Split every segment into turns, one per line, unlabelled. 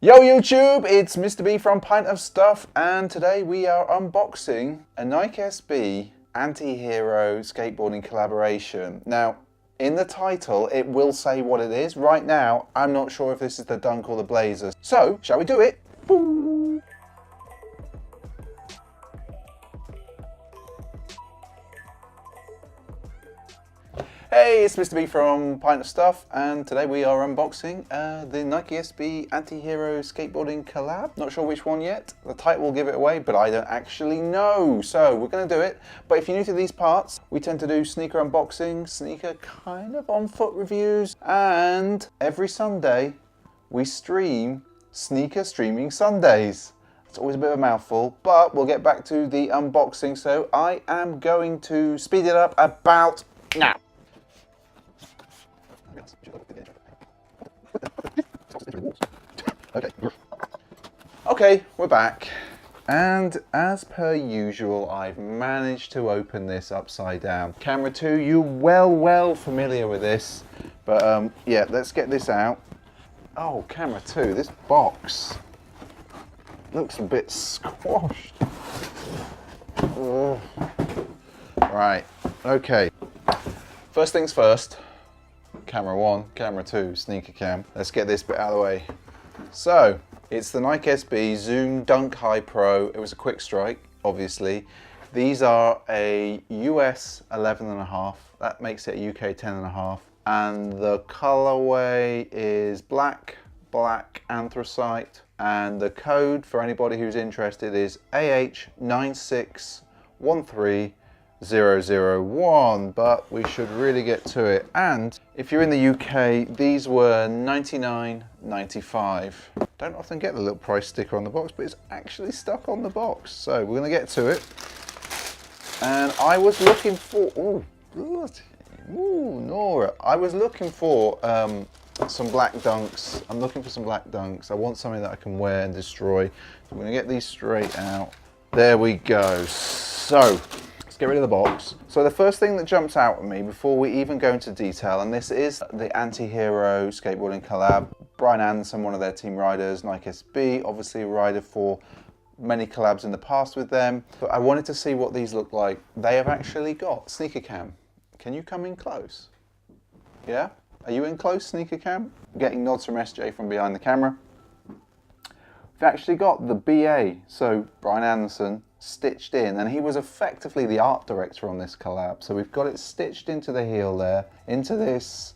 Yo YouTube, it's Mr. B from Pint of Stuff, and today we are unboxing a Nike SB Antihero skateboarding collaboration. Now, in the title, it will say what it is. Right now, I'm not sure if this is the Dunk or the Blazer. So, shall we do it? Boom. Hey, it's Mr. B from Pint of Stuff, and today we are unboxing the Nike SB Antihero skateboarding collab. Not sure which one yet. The title will give it away, but I don't actually know. So we're going to do it. But if you're new to these parts, we tend to do sneaker unboxing, sneaker kind of on foot reviews, and every Sunday we stream Sneaker Streaming Sundays. It's always a bit of a mouthful, but we'll get back to the unboxing. So I am going to speed it up about now. Okay, we're back, and as per usual, I've managed to open this upside down. Camera 2, you're well familiar with this, but yeah, let's get this out. Oh, camera 2, this box looks a bit squashed. Ugh. Right, okay. First things first. Camera 1, camera 2, sneaker cam. Let's get this bit out of the way. So, it's the Nike SB Zoom Dunk High Pro. It was a quick strike, obviously. These are a US 11.5. That makes it a UK 10.5. And the colorway is black anthracite. And the code for anybody who's interested is AH9613001, but we should really get to it. And if you're in the UK, these were $99.95. Don't often get the little price sticker on the box, but it's actually stuck on the box. So we're gonna get to it. And I was looking for, Nora. I was looking for some black dunks. I'm looking for some black dunks. I want something that I can wear and destroy. So I'm gonna get these straight out. There we go. So, get rid of the box. So the first thing that jumps out at me before we even go into detail, and this is the Antihero skateboarding collab. Brian Anderson, one of their team riders, Nike SB, obviously a rider for many collabs in the past with them. But I wanted to see what these look like. They have actually got sneaker cam. Can you come in close? Yeah? Are you in close, sneaker cam? Getting nods from SJ from behind the camera. We've actually got the BA, so Brian Anderson, stitched in, and he was effectively the art director on this collab. So we've got it stitched into the heel there, into this,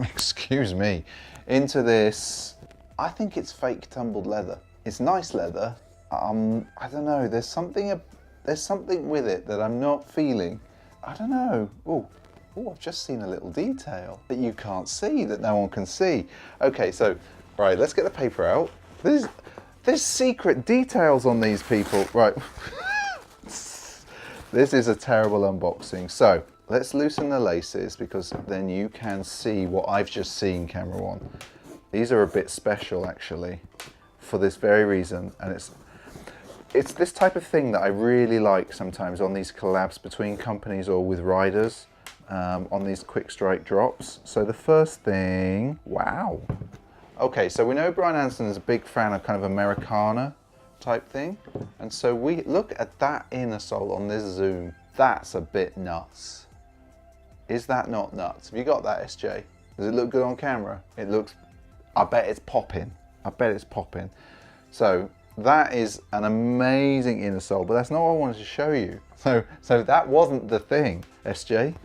excuse me, into this, I think it's fake tumbled leather. It's nice leather. I don't know, there's something with it that I'm not feeling. I don't know. Oh, I've just seen a little detail that you can't see, that no one can see. Okay, so, right, let's get the paper out. There's secret details on these people. Right. This is a terrible unboxing. So let's loosen the laces, because then you can see what I've just seen, camera 1. These are a bit special actually for this very reason. And it's this type of thing that I really like sometimes on these collabs between companies or with riders, on these quick strike drops. So the first thing, wow. Okay, so we know Brian Anderson is a big fan of kind of Americana type thing. And so we look at that inner sole on this Zoom. That's a bit nuts. Is that not nuts? Have you got that, SJ? Does it look good on camera? It looks, I bet it's popping. I bet it's popping. So that is an amazing inner sole, but that's not what I wanted to show you. So that wasn't the thing. SJ,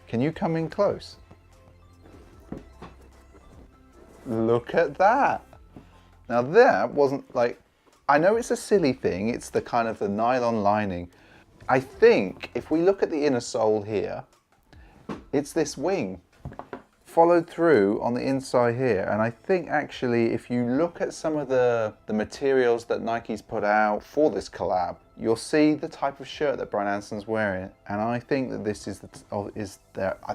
can you come in close? Look at that. Now that wasn't like, I know it's a silly thing, it's the kind of the nylon lining. I think if we look at the inner sole here, it's this wing followed through on the inside here. And I think actually if you look at some of the materials that Nike's put out for this collab, you'll see the type of shirt that Brian Anderson's wearing. And I think that this is I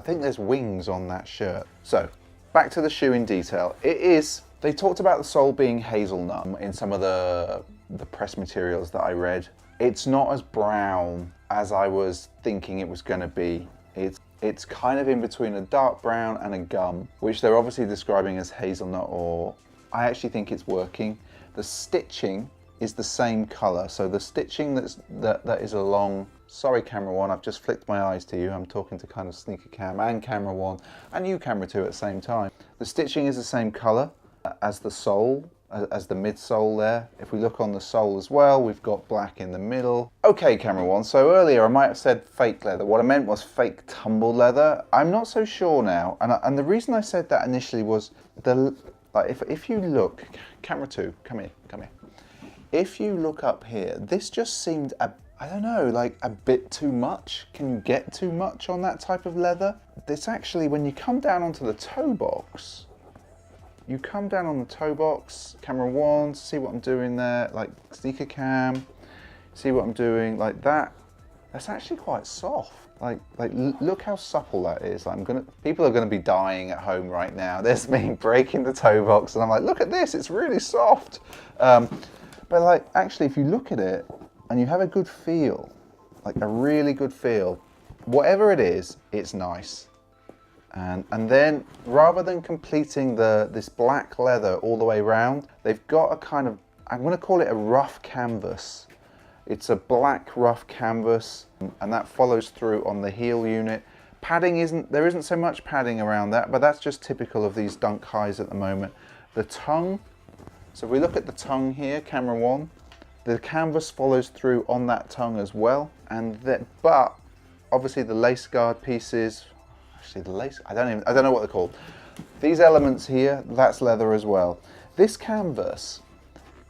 think there's wings on that shirt. So, back to the shoe in detail. They talked about the sole being hazelnut in some of the press materials that I read. It's not as brown as I was thinking it was going to be. It's kind of in between a dark brown and a gum, which they're obviously describing as hazelnut or I actually think it's working. The stitching is the same color. So the stitching that is along, sorry camera one, I've just flicked my eyes to you. I'm talking to kind of sneaker cam and camera one and you camera two at the same time. The stitching is the same color as the sole, as the midsole there. If we look on the sole as well, we've got black in the middle. Okay, camera one, so earlier I might have said fake leather. What I meant was fake tumbled leather. I'm not so sure now. And the reason I said that initially was, if you look, camera two, come here. If you look up here, this just seemed, I don't know, like a bit too much. Can you get too much on that type of leather? This actually, when you come down onto the toe box, camera one, see what I'm doing there, like sneaker cam, see what I'm doing, like that. That's actually quite soft. Like look how supple that is. People are gonna be dying at home right now. There's me breaking the toe box, and I'm like, look at this, it's really soft. But like, actually, if you look at it and you have a good feel, like a really good feel, whatever it is, it's nice. And then rather than completing this black leather all the way around, they've got a kind of, I'm going to call it a rough canvas. It's a black rough canvas, and that follows through on the heel unit. Padding there isn't so much padding around that, but that's just typical of these dunk highs at the moment. The tongue, so if we look at the tongue here, camera one, the canvas follows through on that tongue as well. But obviously the lace guard pieces, actually the lace, I don't know what they're called. These elements here, that's leather as well. This canvas,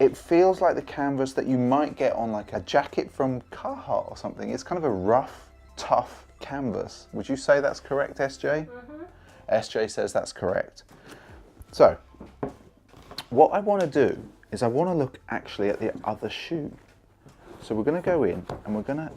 it feels like the canvas that you might get on like a jacket from Carhartt or something. It's kind of a rough, tough canvas. Would you say that's correct, SJ? Mm-hmm. SJ says that's correct. So, what I want to do is I want to look actually at the other shoe. So we're going to go in and we're going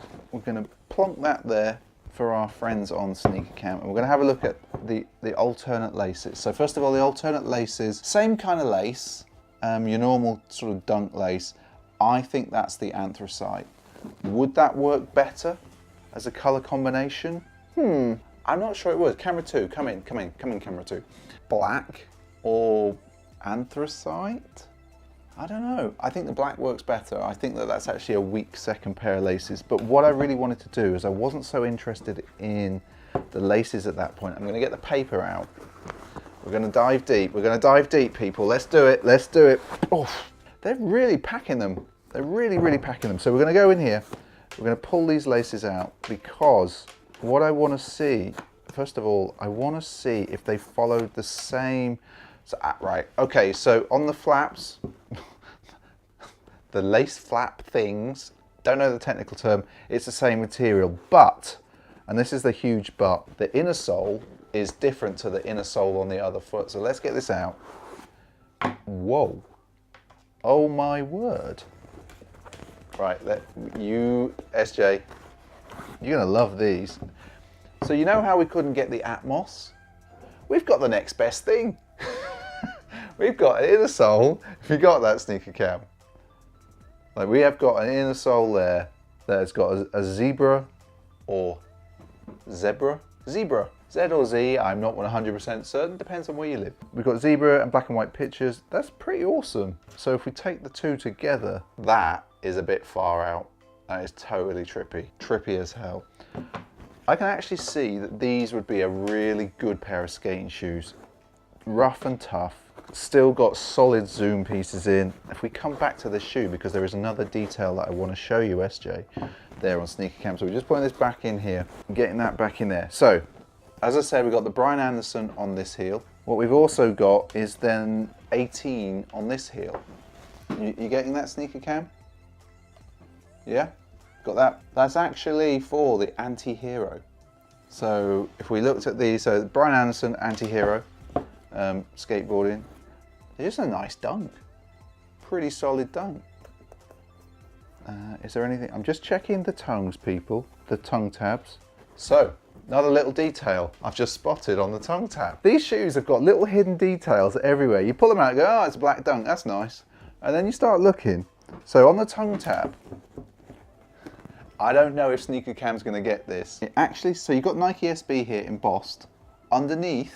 to plonk that there for our friends on Sneaker Cam, and we're going to have a look at the alternate laces. So first of all, the alternate laces, same kind of lace, your normal sort of dunk lace. I think that's the anthracite. Would that work better as a color combination? I'm not sure it would. Camera two, come in, camera two. Black or anthracite? I don't know. I think the black works better. I think that's actually a weak second pair of laces. But what I really wanted to do is I wasn't so interested in the laces at that point. I'm going to get the paper out. We're going to dive deep. We're going to dive deep, people. Let's do it. Let's do it. Oh, they're really packing them. They're really, really packing them. So we're going to go in here. We're going to pull these laces out because what I want to see, first of all, I want to see if they followed the same. So, right. Okay. So on the flaps, the lace flap things, don't know the technical term, it's the same material, but, and this is the huge but, the inner sole is different to the inner sole on the other foot. So let's get this out. Whoa. Oh my word. Right, SJ, you're gonna love these. So you know how we couldn't get the Atmos? We've got the next best thing. We've got an inner sole, if you got that, Sneaker Cam. Like we have got an inner sole there that's got a zebra or zebra, Z or Z, I'm not 100% certain, depends on where you live. We've got zebra and black and white pictures, that's pretty awesome. So if we take the two together, that is a bit far out. That is totally trippy as hell. I can actually see that these would be a really good pair of skating shoes. Rough and tough. Still got solid zoom pieces in. If we come back to the shoe, because there is another detail that I want to show you, SJ, there on Sneaker Cam. So we're just putting this back in here and getting that back in there. So, as I said, we've got the Brian Anderson on this heel. What we've also got is then 18 on this heel. You getting that, Sneaker Cam? Yeah? Got that? That's actually for the Antihero. So if we looked at these, so Brian Anderson, Antihero, skateboarding. It's just a nice dunk. Pretty solid dunk. Is there anything? I'm just checking the tongues, people. The tongue tabs. So, another little detail I've just spotted on the tongue tab. These shoes have got little hidden details everywhere. You pull them out and go, oh, it's a black dunk, that's nice. And then you start looking. So on the tongue tab, I don't know if Sneaker Cam's gonna get this. Actually, so you've got Nike SB here embossed. Underneath,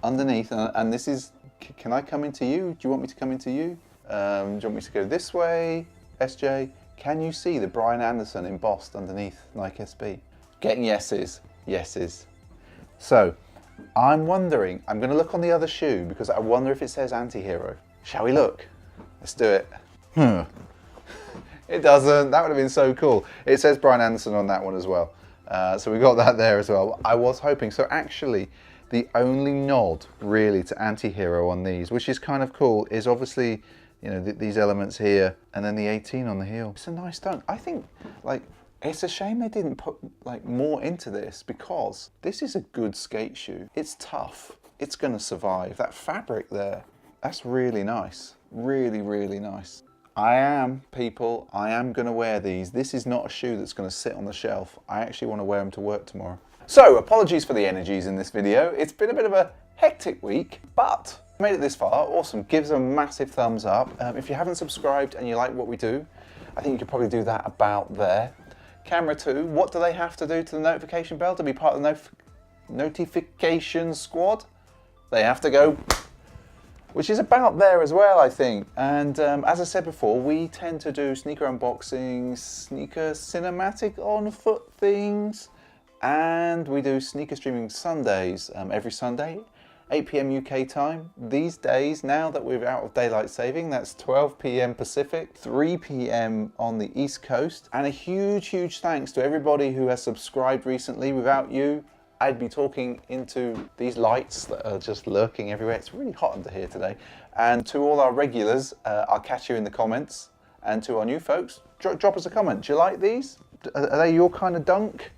and this is Can I come into you? Do you want me to come into you? Do you want me to go this way? SJ, can you see the Brian Anderson embossed underneath Nike SB? Getting yeses, yeses. So, I'm wondering, I'm going to look on the other shoe because I wonder if it says Antihero. Shall we look? Let's do it. It doesn't. That would have been so cool. It says Brian Anderson on that one as well. So we got that there as well. I was hoping. So actually, the only nod really to Antihero on these, which is kind of cool, is obviously, you know, these elements here and then the 18 on the heel. It's a nice dunk. I think, like, it's a shame they didn't put like more into this because this is a good skate shoe. It's tough. It's going to survive. That fabric there, that's really nice. Really, really nice. I am going to wear these. This is not a shoe that's going to sit on the shelf. I actually want to wear them to work tomorrow. So, apologies for the energies in this video. It's been a bit of a hectic week, but made it this far. Awesome. Give us a massive thumbs up. If you haven't subscribed and you like what we do, I think you could probably do that about there. Camera 2, what do they have to do to the notification bell to be part of the notification squad? They have to go, which is about there as well, I think. And as I said before, we tend to do sneaker unboxings, sneaker cinematic on foot things, and we do sneaker streaming Sundays every Sunday, 8 PM UK time. These days, now that we're out of daylight saving, that's 12 PM Pacific, 3 PM on the East Coast. And a huge, huge thanks to everybody who has subscribed recently. Without you, I'd be talking into these lights that are just lurking everywhere. It's really hot under here today. And to all our regulars, I'll catch you in the comments. And to our new folks, drop us a comment. Do you like these? Are they your kind of dunk?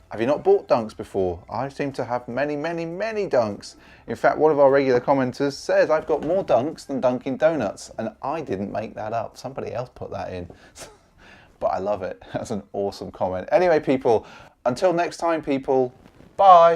Have you not bought dunks before? I seem to have many, many, many dunks. In fact, one of our regular commenters says I've got more dunks than Dunkin' Donuts. And I didn't make that up. Somebody else put that in. But I love it. That's an awesome comment. Anyway, people, until next time, people, bye.